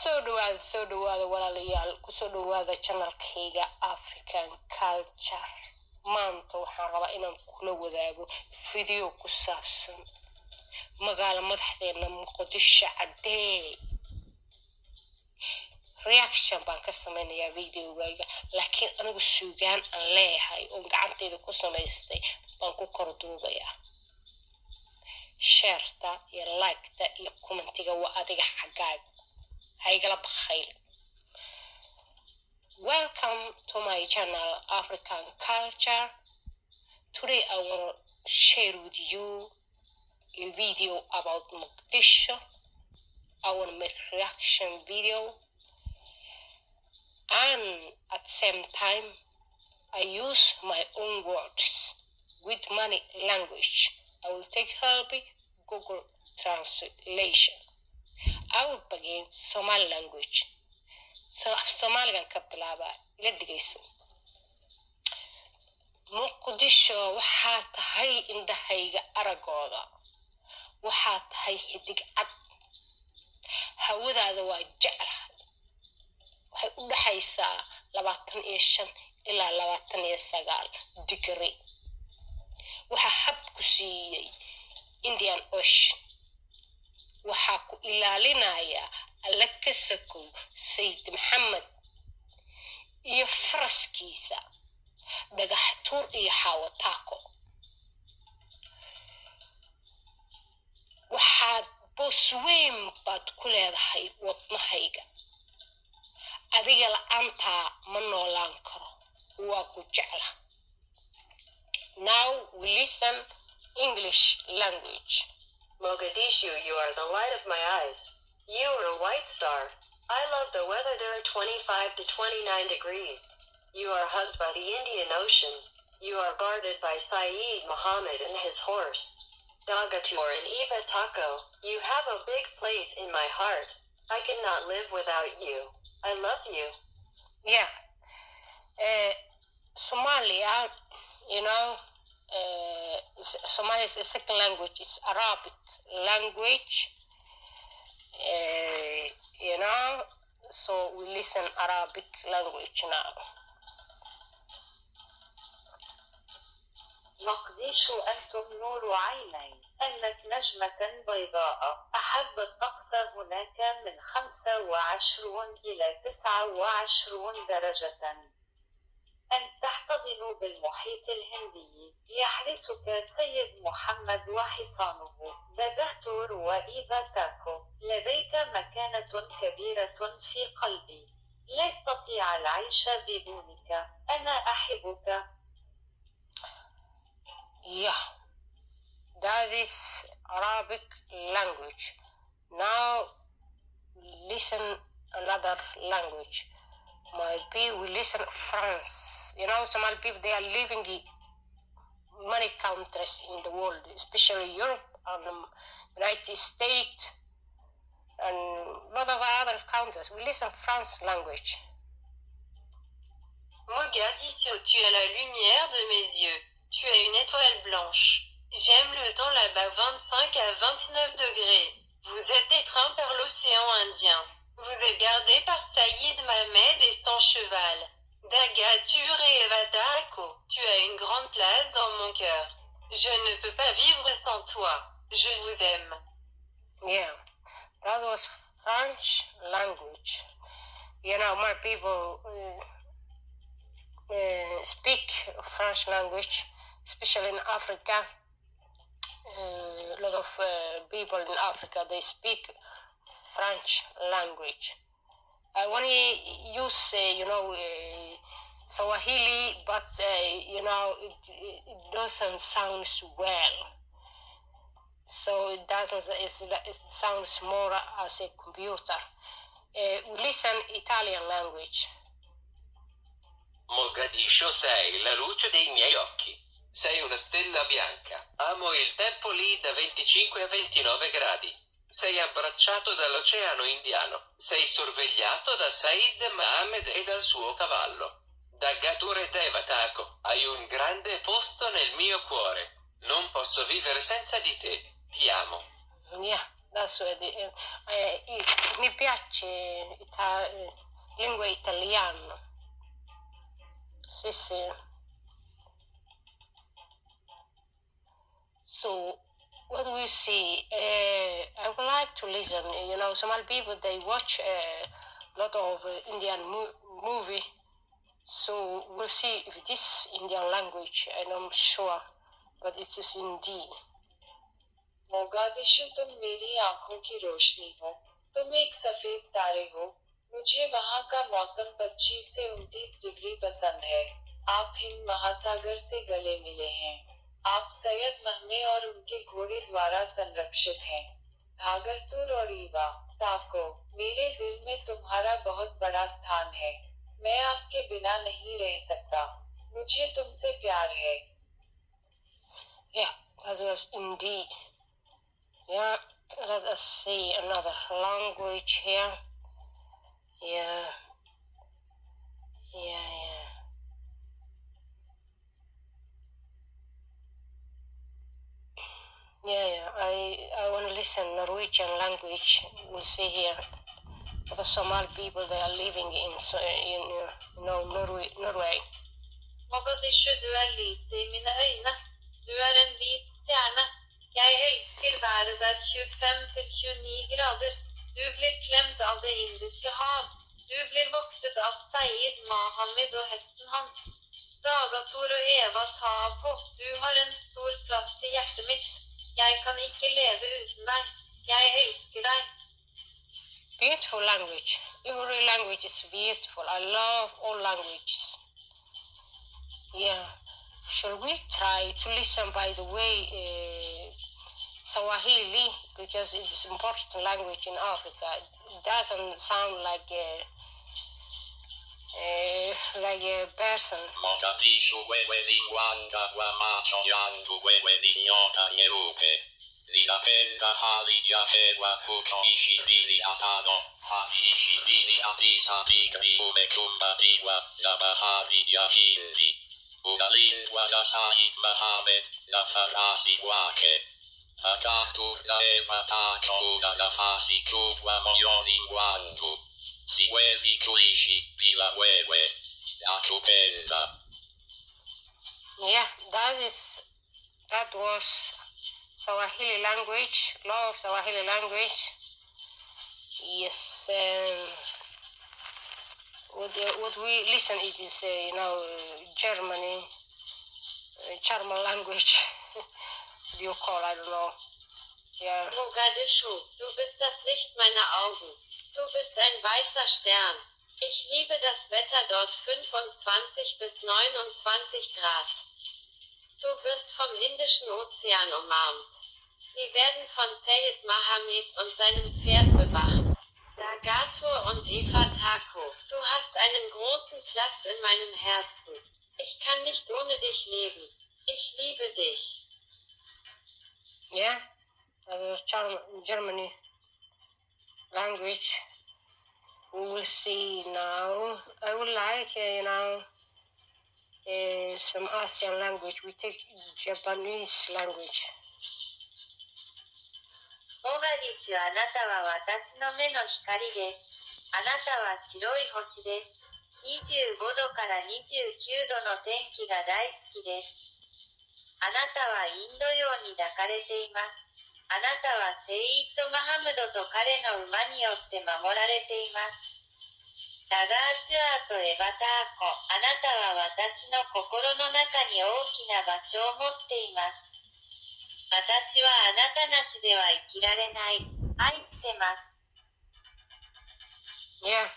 soo dhawaada walaalayaal kusoo dhawaada channelkayga African Culture. maanta waxaan rabaa inaan kula wadaago video ku saabsan magaalo madaxdeena Mogdisho cadee. reaction baan ka sameynayaa videogayga, laakiin anigu suugaan aan leeyahay oo gacantayda ku samaystay baan ku kor duubayaa. shareta iyo like-ta iyo commentiga waa adiga xagaaga, haygala bakayl. Welcome to my channel African Culture. Today I want to share with you a video about Mogdisho. I want to make reaction video, and at the same time I use my own words with many language. I will take help Google translation. I will begin Somali language. Somaligan ka bilaaba ila dhigayso. Mogdisho waxaa tahay indhahayga aragooda, waxaa tahay xidig cad, hawadaada waa jeclahay. waxay u dhaxaysaa 25 ilaa 29 degree. waxaa hab ku siiyey Indian Ocean. waxaa ku ilaalinaya alla ka sakow Sayid Maxamed iyo faraskiisa dhagax tuur iyo xawataako. waxaad boos weyn baad ku leedahay wadnahayga, adiga la'aantaa ma noolaan karo, waa ku jecla. Now we listen English language. Mogdisho, you are the light of my eyes. You are a white star. I love the weather there, 25 to 29 degrees. You are hugged by the Indian Ocean. You are guarded by Saeed Muhammad and his horse, Dagatur and Eva Taco. You have a big place in my heart. I cannot live without you. I love you. Yeah. Somalia, you know, Somali is a second language. It's Arabic language. You know, so we listen Arabic language now. مقديشو أنتم نور عيني، أنك نجمة بيضاء. أحب الطقس هناك من 25 إلى 29 درجة. أن تحتضن بالمحيط الهندي. يحرسك سيد محمد وحصانه دغتور وإيفا تاكو. لديك مكانة كبيرة في قلبي، لا أستطيع العيش بدونك. أنا أحبك. Yeah, that is Arabic language. Now listen another language. My people will listen France. You know, Somali people, they are living in many countries in the world, especially Europe and United States and a lot of other countries. We listen French language. Mogdisho, tu es la lumière de mes yeux. Tu es une étoile blanche. J'aime le temps là-bas, 25 à 29 degrés. Vous êtes étreint par l'océan Indien. Vous êtes gardé par Saïd Mohamed et son cheval, Dagatur et Evadako. Tu as une grande place dans mon cœur. Je ne peux pas vivre sans toi. Je vous aime. Yeah, that was French language. You know, my people speak French language, especially in Africa. A lot of people in Africa, they speak French language. I want to use, you know, Swahili, but, you know, it doesn't sound well. So it doesn't, it sounds more as a computer. Listen Italian language. Mogdisho, sei la luce dei miei occhi. Sei una stella bianca. Amo il tempo lì da 25 a 29 gradi. Sei abbracciato dall'Oceano Indiano. Sei sorvegliato da Said Mohamed e dal suo cavallo, Dagatur ed Eva Taco. Hai un grande posto nel mio cuore. Non posso vivere senza di te. Ti amo. Yeah, That's what mi piace lingua italiana. Sì, sì. So what we see, I would like to listen. Somali people, they watch a lot of Indian movie. So we'll see if this Indian language, and I'm sure, but it is indeed. Mogadishu तुम मेरी आंखों की रोशनी हो, तुम एक सफेद तारे हो, मुझे वहाँ का मौसम 25 से 29 डिग्री पसंद है। आप हिंद महासागर से गले मिले हैं। आप सैयद महमे और उनके घोड़े द्वारा संरक्षित हैं। भागलपुर और ईवा ताको, मेरे दिल में तुम्हारा बहुत बड़ा स्थान है। मैं आपके बिना नहीं रह सकता। मुझे तुमसे प्यार है। Yeah, that was indeed. Yeah, let us see another language here. Yeah. I want to listen Norwegian language. We'll see here. The Somali people, they are living in Norway. Mogdisho, du lys i mine øyne. Du en hvit stjerne. Jeg elsker været der 25-29 grader. Du blir klemt av det indiske hav. Du blir voktet av Seyyid Mohammed og hesten hans. Dagator og Eva Tako, du har en stor plass i hjertet mitt. Jeg kan ikke leve uten deg. Jeg elsker deg. Beautiful language. Every language is beautiful. I love all languages. Yeah. Shall we try to listen, by the way, Swahili, because it's an important language in Africa. It doesn't sound like a person. Mogdisho wewe lingwanga wa macho yangu wewe ni nyota nyeupe. Ninapenda hali ya hewa huko 25 hadi 29 digrii. Umekumbatiwa na bahari ya Hindi. Unalindwa na Said Mohamed na farasi wake. Agatur na Eva Tako una nafasi kubwa moyoni mwangu. Siwezi kuishi bila wewe. Nakupenda. Yeah, that was Swahili language. Love Swahili language. Yes. What we listen, it is Germany, German language. What do you call? I don't know. Yeah. Mogdisho, du bist das Licht meiner Augen. Du bist ein weißer Stern. Ich liebe das Wetter dort 25 bis 29 Grad. Du wirst vom Indischen Ozean umarmt. Sie werden von Seyyid Mohammed und seinem Pferd bewacht. Dagator und Eva Tako, du hast einen großen Platz in meinem Herzen. Ich kann nicht ohne dich leben. Ich liebe dich. Yeah, that was Germany language. We will see now. I would like, some Asian language. We take Japanese language. モガディシュ、あなたは私の目の光です。あなたは白い星です。25度から29度の天気が大好きです。あなたはインド洋に抱かれています。あなたはセイート・マハムドと彼の馬によって守られています。ダガーチュアーとエバターコ、あなたは私の心の中に大きな場所を持っています。私はあなたなしでは生きられない。愛してます。Yeah.